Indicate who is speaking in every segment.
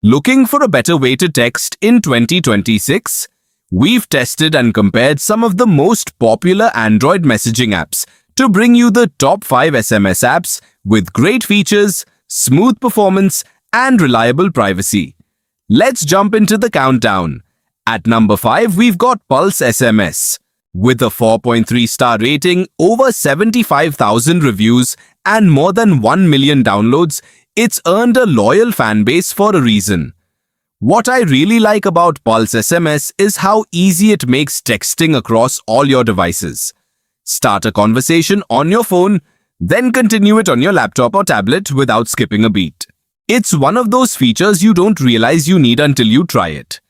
Speaker 1: Looking for a better way to text in 2026? We've tested and compared some of the most popular Android messaging apps to bring you the top 5 SMS apps with great features, smooth performance, and reliable privacy. Let's jump into the countdown. At number 5, we've got Pulse SMS. With a 4.3-star rating, over 75,000 reviews, and more than 1 million downloads, it's earned a loyal fan base for a reason. What I really like about Pulse SMS is how easy it makes texting across all your devices. Start a conversation on your phone, then continue it on your laptop or tablet without skipping a beat. It's one of those features you don't realize you need until you try it.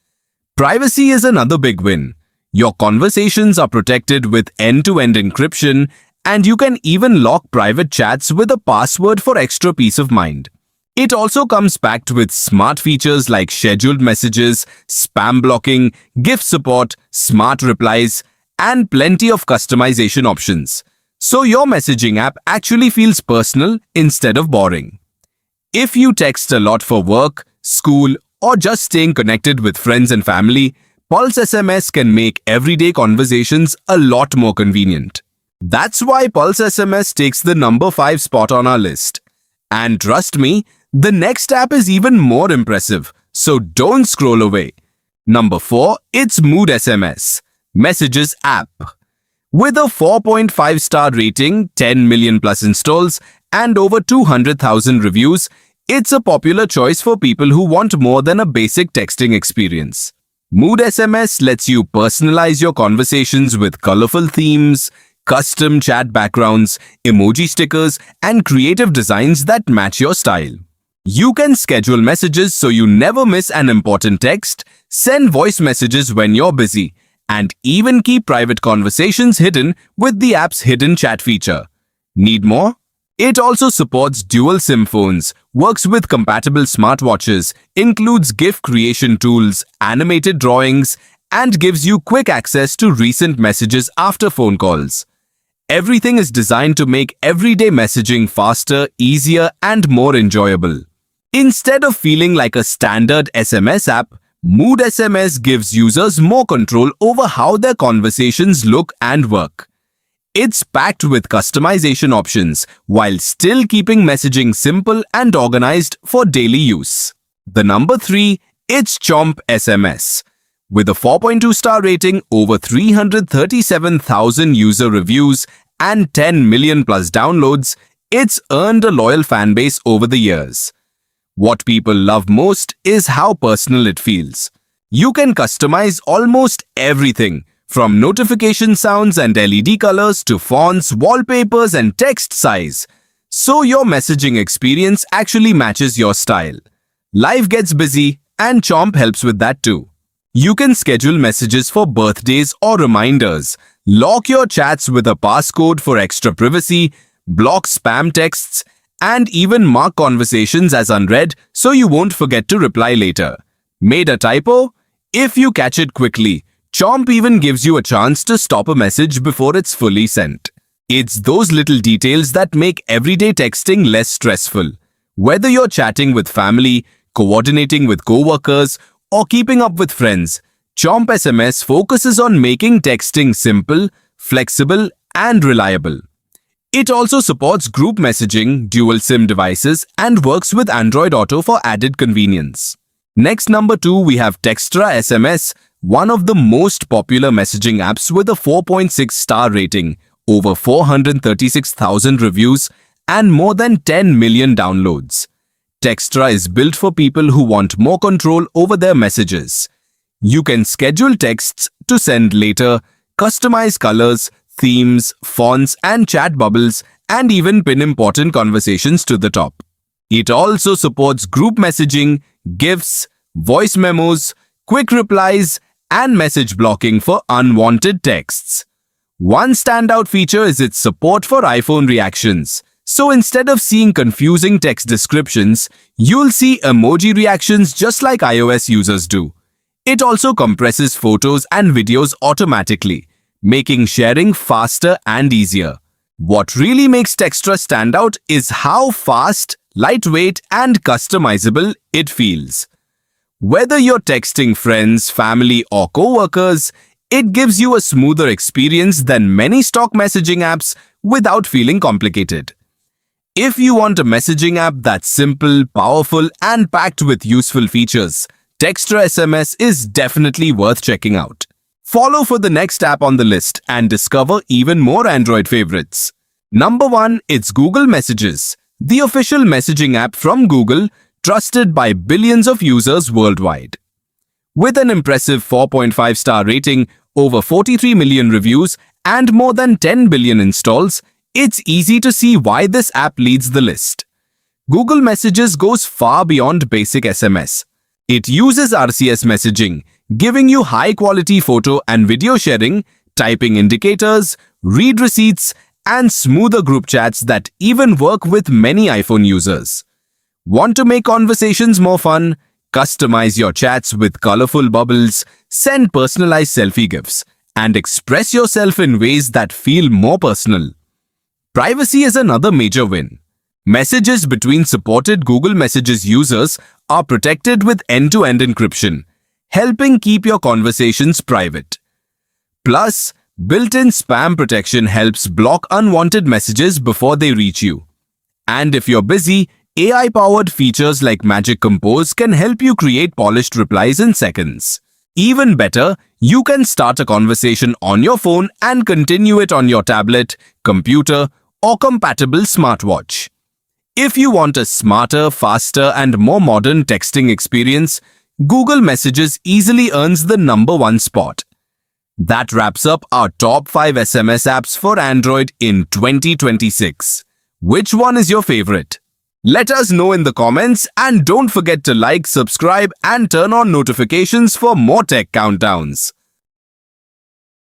Speaker 1: Privacy is another big win. Your conversations are protected with end-to-end encryption, and you can even lock private chats with a password for extra peace of mind. It also comes packed with smart features like scheduled messages, spam blocking, GIF support, smart replies, and plenty of customization options. So your messaging app actually feels personal instead of boring. If you text a lot for work, school, or just staying connected with friends and family, Pulse SMS can make everyday conversations a lot more convenient. That's why Pulse SMS takes the number 5 spot on our list. And trust me, the next app is even more impressive, so don't scroll away. Number 4, it's Mood SMS, Messages app. With a 4.5-star rating, 10 million plus installs, and over 200,000 reviews, it's a popular choice for people who want more than a basic texting experience. Mood SMS lets you personalize your conversations with colorful themes, custom chat backgrounds, emoji stickers, and creative designs that match your style. You can schedule messages so you never miss an important text, send voice messages when you're busy, and even keep private conversations hidden with the app's hidden chat feature. Need more? It also supports dual SIM phones, works with compatible smartwatches, includes GIF creation tools, animated drawings, and gives you quick access to recent messages after phone calls. Everything is designed to make everyday messaging faster, easier, and more enjoyable. Instead of feeling like a standard SMS app, Mood SMS gives users more control over how their conversations look and work. It's packed with customization options while still keeping messaging simple and organized for daily use. The number 3, it's Chomp SMS. With a 4.2-star rating, over 337,000 user reviews, and 10 million plus downloads, it's earned a loyal fan base over the years. What people love most is how personal it feels. You can customize almost everything, from notification sounds and LED colors to fonts, wallpapers, and text size, so your messaging experience actually matches your style. Life gets busy, and Chomp helps with that too. You can schedule messages for birthdays or reminders, lock your chats with a passcode for extra privacy, block spam texts, and even mark conversations as unread so you won't forget to reply later. Made a typo? If you catch it quickly, Chomp even gives you a chance to stop a message before it's fully sent. It's those little details that make everyday texting less stressful. Whether you're chatting with family, coordinating with coworkers, or keeping up with friends, Chomp SMS focuses on making texting simple, flexible, and reliable. It also supports group messaging, dual SIM devices, and works with Android Auto for added convenience. Next, number 2, we have Textra SMS, one of the most popular messaging apps with a 4.6-star rating, over 436,000 reviews, and more than 10 million downloads. Textra is built for people who want more control over their messages. You can schedule texts to send later, customize colors, themes, fonts, and chat bubbles, and even pin important conversations to the top. It also supports group messaging, GIFs, voice memos, quick replies, and message blocking for unwanted texts. One standout feature is its support for iPhone reactions. So instead of seeing confusing text descriptions, you'll see emoji reactions just like iOS users do. It also compresses photos and videos automatically, making sharing faster and easier. What really makes Textra stand out is how fast, lightweight, and customizable it feels. Whether you're texting friends, family, or co-workers, it gives you a smoother experience than many stock messaging apps without feeling complicated. If you want a messaging app that's simple, powerful, and packed with useful features, Textra SMS is definitely worth checking out. Follow for the next app on the list and discover even more Android favorites. Number 1, it's Google Messages, the official messaging app from Google, trusted by billions of users worldwide. With an impressive 4.5-star rating, over 43 million reviews, and more than 10 billion installs, it's easy to see why this app leads the list. Google Messages goes far beyond basic SMS. It uses RCS messaging, giving you high-quality photo and video sharing, typing indicators, read receipts, and smoother group chats that even work with many iPhone users. Want to make conversations more fun? Customize your chats with colorful bubbles, send personalized selfie gifs, and express yourself in ways that feel more personal. Privacy is another major win. Messages between supported Google Messages users are protected with end-to-end encryption, helping keep your conversations private. Plus, built-in spam protection helps block unwanted messages before they reach you. And if you're busy, AI-powered features like Magic Compose can help you create polished replies in seconds. Even better, you can start a conversation on your phone and continue it on your tablet, computer, or compatible smartwatch. If you want a smarter, faster, and more modern texting experience, Google Messages easily earns the number 1 spot. That wraps up our top 5 SMS apps for Android in 2026. Which one is your favorite? Let us know in the comments, and don't forget to like, subscribe, and turn on notifications for more tech countdowns.